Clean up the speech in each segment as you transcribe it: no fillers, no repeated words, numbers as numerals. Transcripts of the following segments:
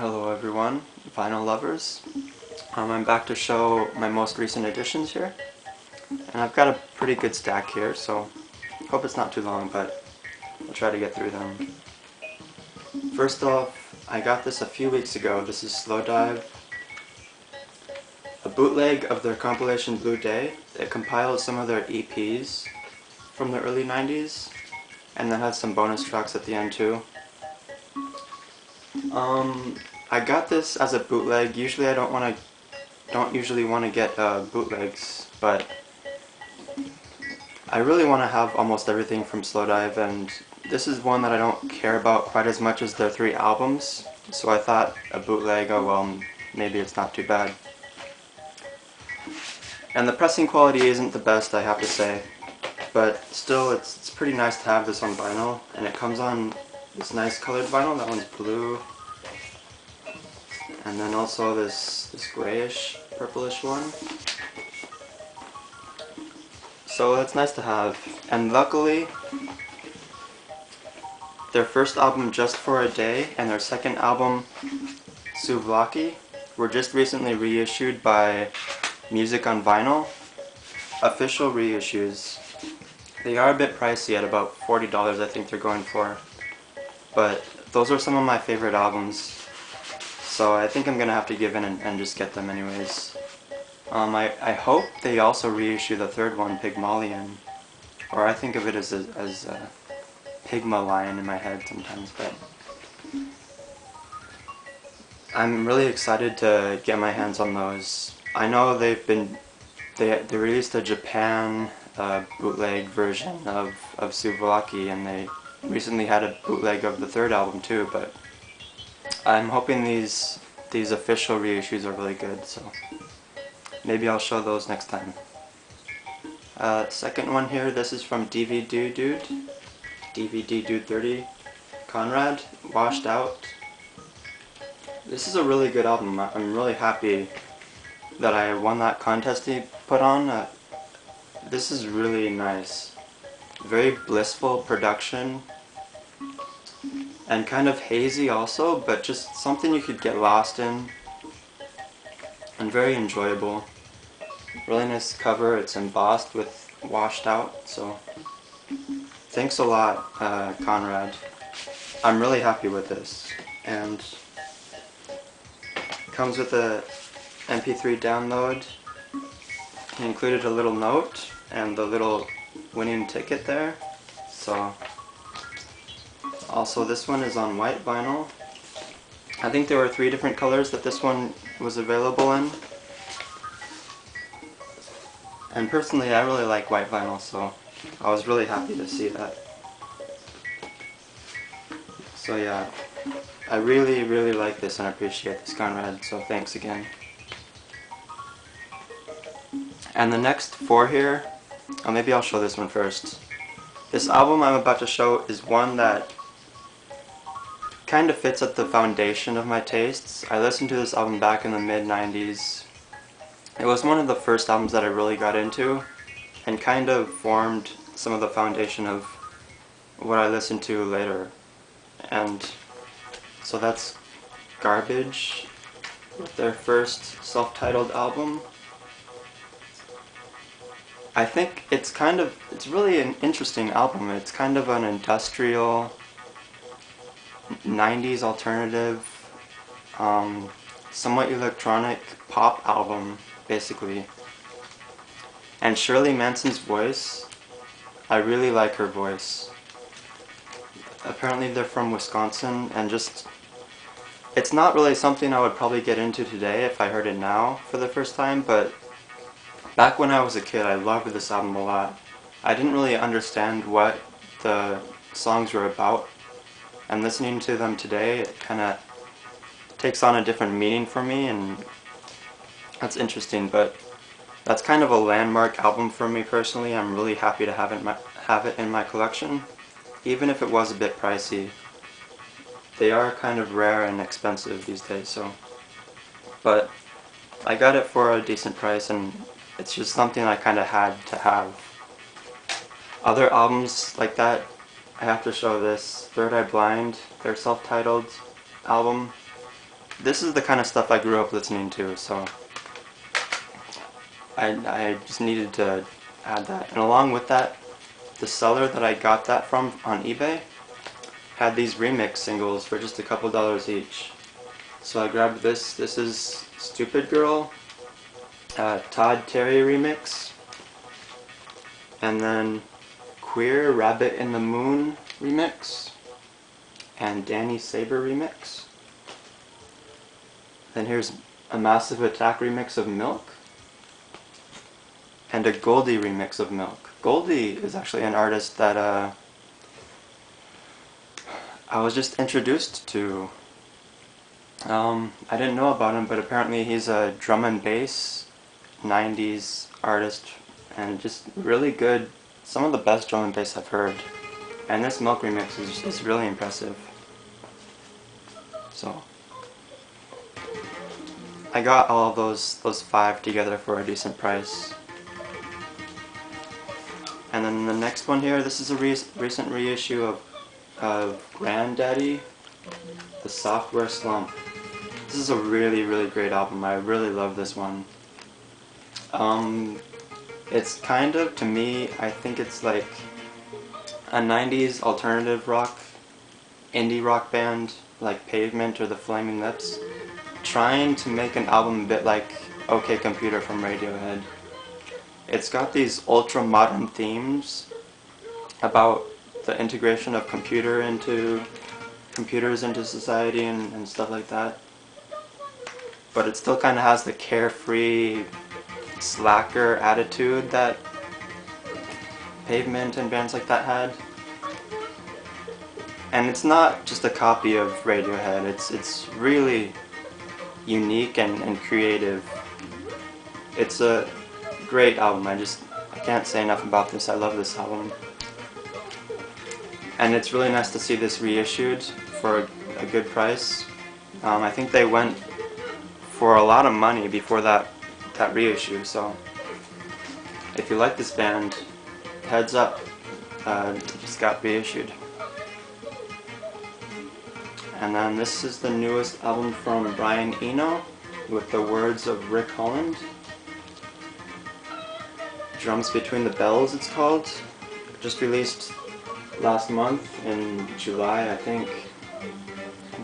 Hello everyone, vinyl lovers. I'm back to show my most recent additions here. And I've got a pretty good stack here, so hope it's not too long, but I'll try to get through them. First off, I got this a few weeks ago. This is Slow Dive, a bootleg of their compilation Blue Day. It compiles some of their EPs from the early 90s, and then has some bonus tracks at the end too. I got this as a bootleg. Usually I don't usually want to get bootlegs, but I really want to have almost everything from Slow Dive, and this is one that I don't care about quite as much as their 3 albums, so I thought a bootleg, oh well, maybe it's not too bad. And the pressing quality isn't the best, I have to say, but still it's pretty nice to have this on vinyl, and it comes on this nice colored vinyl. That one's blue. And then also this grayish, purplish one. So that's nice to have. And luckily, their first album, Just for a Day, and their second album, Souvlaki, were just recently reissued by Music on Vinyl. Official reissues. They are a bit pricey at about $40 I think they're going for. But those are some of my favorite albums. So I think I'm going to have to give in and just get them anyways. I hope they also reissue the third one, Pygmalion. Or I think of it as Pygmalion in my head sometimes, but I'm really excited to get my hands on those. I know they released a Japan bootleg version of Souvlaki, and they recently had a bootleg of the third album too, but I'm hoping these official reissues are really good, so maybe I'll show those next time. Second one here, this is from DVD Dude 30, Conrad, Washed Out. This is a really good album. I'm really happy that I won that contest he put on. This is really nice. Very blissful production. And kind of hazy also, but just something you could get lost in. And very enjoyable. Really nice cover. It's embossed with Washed Out, so thanks a lot, Conrad. I'm really happy with this. And it comes with a MP3 download. He included a little note and the little winning ticket there. So also this one is on white vinyl. I think there were 3 different colors that this one was available in. And personally I really like white vinyl, so I was really happy to see that. So yeah, I really like this and appreciate this, Conrad, so thanks again. And the next 4 here, maybe I'll show this one first. This album I'm about to show is one that kind of fits at the foundation of my tastes. I listened to this album back in the mid-90s. It was one of the first albums that I really got into and kind of formed some of the foundation of what I listened to later. And so that's Garbage, their first self-titled album. I think it's really an interesting album. It's kind of an industrial 90s alternative, somewhat electronic pop album, basically. And Shirley Manson's voice, I really like her voice. Apparently they're from Wisconsin, and it's not really something I would probably get into today if I heard it now for the first time, but back when I was a kid I loved this album a lot. I didn't really understand what the songs were about, and listening to them today, it kind of takes on a different meaning for me, and that's interesting, but that's kind of a landmark album for me personally. I'm really happy to have it in my collection, even if it was a bit pricey. They are kind of rare and expensive these days, so. But I got it for a decent price, and it's just something I kind of had to have. Other albums like that, I have to show this. Third Eye Blind, their self-titled album. this is the kind of stuff I grew up listening to, so I just needed to add that. And along with that, the seller that I got that from on eBay had these remix singles for just a couple dollars each. So I grabbed this. This is Stupid Girl, Todd Terry remix, and then Queer Rabbit in the Moon remix, and Danny Saber remix. Then here's a Massive Attack remix of Milk, and a Goldie remix of Milk. Goldie is actually an artist that I was just introduced to. I didn't know about him, but apparently he's a drum and bass 90s artist, and just really good, some of the best drum and bass I've heard. And this Milk remix is really impressive. So I got all of those 5 together for a decent price. And then the next one here, this is a recent reissue of Grandaddy, the Sophtware Slump. This is a really, really great album. I really love this one. It's kind of, to me, I think it's like a 90s alternative rock, indie rock band like Pavement or the Flaming Lips, trying to make an album a bit like OK Computer from Radiohead. It's got these ultra modern themes about the integration of computers into society and stuff like that. But it still kind of has the carefree, slacker attitude that Pavement and bands like that had. And it's not just a copy of Radiohead, it's really unique and creative. It's a great album. I can't say enough about this. I love this album. And it's really nice to see this reissued for a good price. I think they went for a lot of money before that reissue, so if you like this band, heads up, it just got reissued. And then this is the newest album from Brian Eno with the words of Rick Holland. Drums Between the Bells, it's called. Just released last month in July, I think.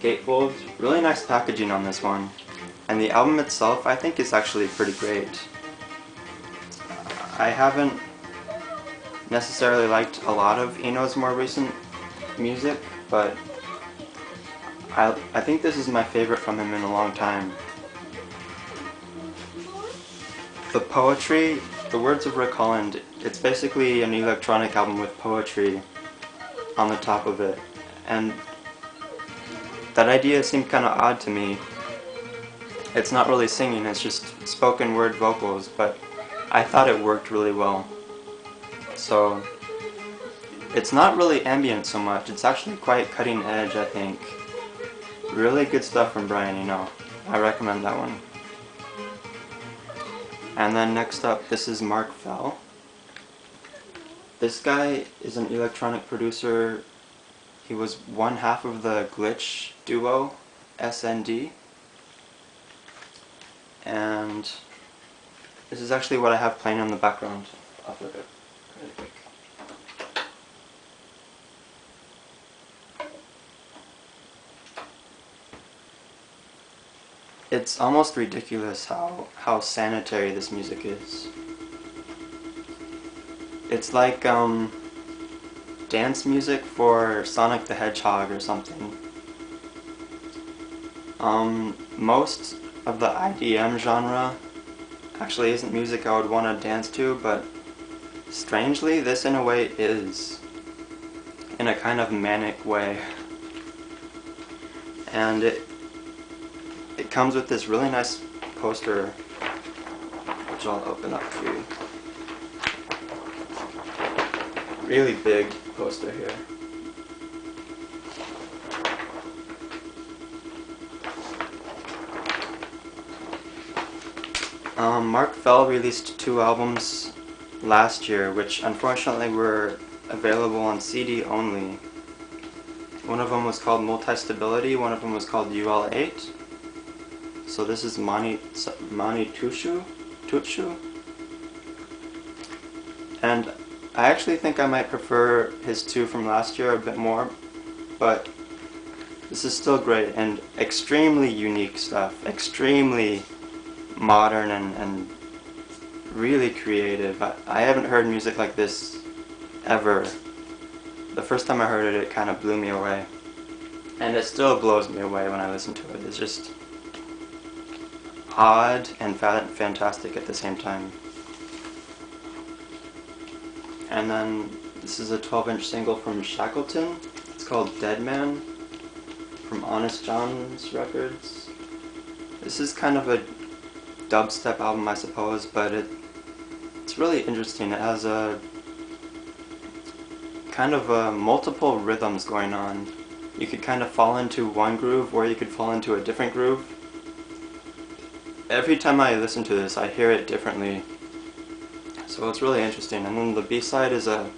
Gatefold. Really nice packaging on this one. And the album itself, I think, is actually pretty great. I haven't necessarily liked a lot of Eno's more recent music, but I think this is my favorite from him in a long time. The poetry, the words of Rick Holland, it's basically an electronic album with poetry on the top of it. And that idea seemed kind of odd to me. It's not really singing, it's just spoken word vocals, but I thought it worked really well. So it's not really ambient so much, it's actually quite cutting edge, I think. Really good stuff from Brian Eno. I recommend that one. And then next up, this is Mark Fell. This guy is an electronic producer. He was one half of the Glitch duo, SND. And this is actually what I have playing in the background. I'll flip it really quick. It's almost ridiculous how sanitary this music is. It's like dance music for Sonic the Hedgehog or something. Most of the IDM genre actually isn't music I would want to dance to, but strangely this in a way is, in a kind of manic way. And it comes with this really nice poster, which I'll open up for you. Really big poster here. Mark Fell released 2 albums last year, which unfortunately were available on CD only. One of them was called Multi-Stability, one of them was called UL8. So this is Manitutshu, and I actually think I might prefer his two from last year a bit more, but this is still great and extremely unique stuff, extremely modern and really creative. I haven't heard music like this ever. The first time I heard it, it kind of blew me away. And it still blows me away when I listen to it. It's just odd and fantastic at the same time. And then this is a 12-inch single from Shackleton. It's called Dead Man, from Honest John's Records. This is kind of a dubstep album, I suppose, but it's really interesting. It has a kind of multiple rhythms going on. You could kind of fall into one groove or you could fall into a different groove. Every time I listen to this, I hear it differently. So it's really interesting. And then the B-side is a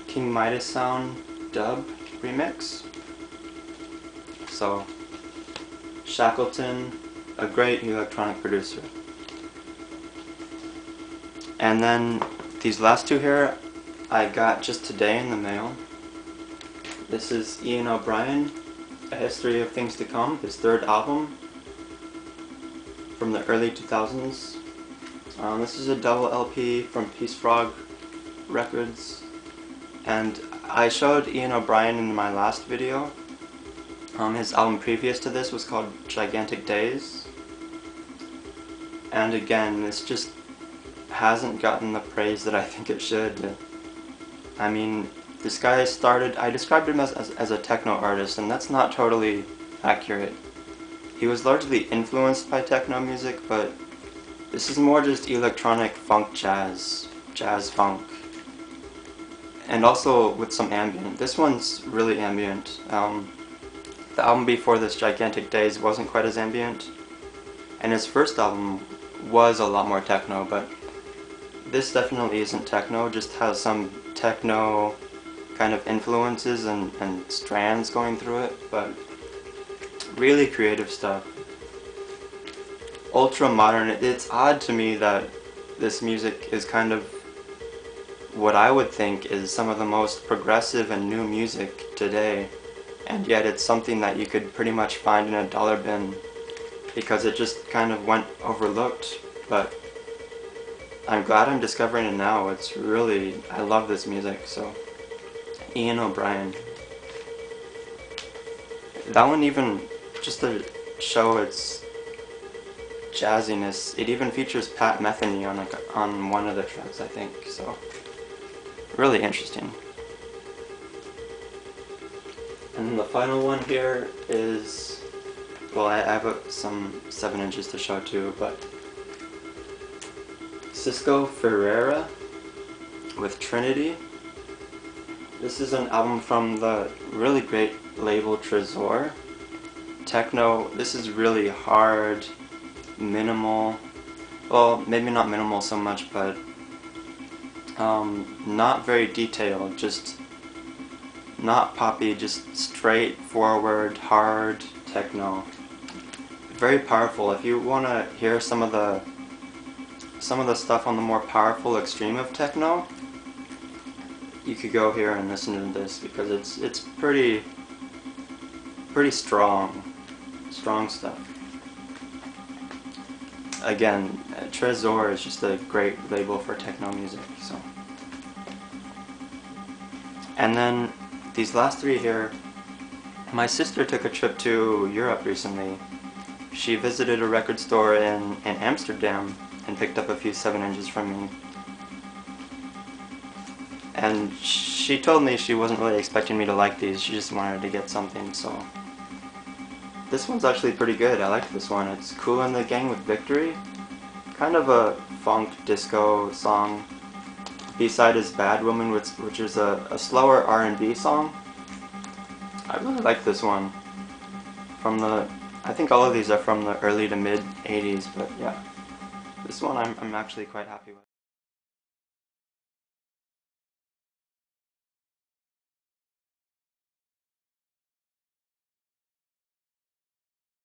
King Midas Sound dub remix. So Shackleton, a great electronic producer. And then these last two here I got just today in the mail. This is Ian O'Brien, A History of Things to Come, his third album from the early 2000s. This is a double LP from Peace Frog Records, and I showed Ian O'Brien in my last video. His album previous to this was called Gigantic Days, and again, this just hasn't gotten the praise that I think it should. I mean, this guy started, I described him as a techno artist, and that's not totally accurate. He was largely influenced by techno music, but this is more just electronic funk jazz funk, and also with some ambient. This one's really ambient. The album before this, Gigantic Days, wasn't quite as ambient, and his first album was a lot more techno, but this definitely isn't techno, just has some techno kind of influences and strands going through it, but really creative stuff. Ultra modern. It's odd to me that this music is kind of what I would think is some of the most progressive and new music today, and yet it's something that you could pretty much find in a dollar bin because it just kind of went overlooked, but I'm glad I'm discovering it now. It's really, I love this music. So Ian O'Brien. That one, even just to show its jazziness, it even features Pat Metheny on one of the tracks, I think, so really interesting. And then the final one here is, well, I have some 7 inches to show too, but Cisco Ferreira with Trinity. This is an album from the really great label Trésor. Techno, this is really hard, minimal, well, maybe not minimal so much, but not very detailed, just not poppy, just straightforward, hard techno. Very powerful. If you want to hear some of the stuff on the more powerful extreme of techno, you could go here and listen to this, because it's pretty strong stuff. Again, Trésor is just a great label for techno music. So, and then these last three here, my sister took a trip to Europe recently. She visited a record store in Amsterdam and picked up a few 7 inches from me. And she told me she wasn't really expecting me to like these, she just wanted to get something, so this one's actually pretty good. I like this one. It's Kool and the Gang with Victory. Kind of a funk disco song. B-side is Bad Woman, which is a slower R&B song. I really like this one. I think all of these are from the early to mid 80s, but yeah. This one I'm actually quite happy with.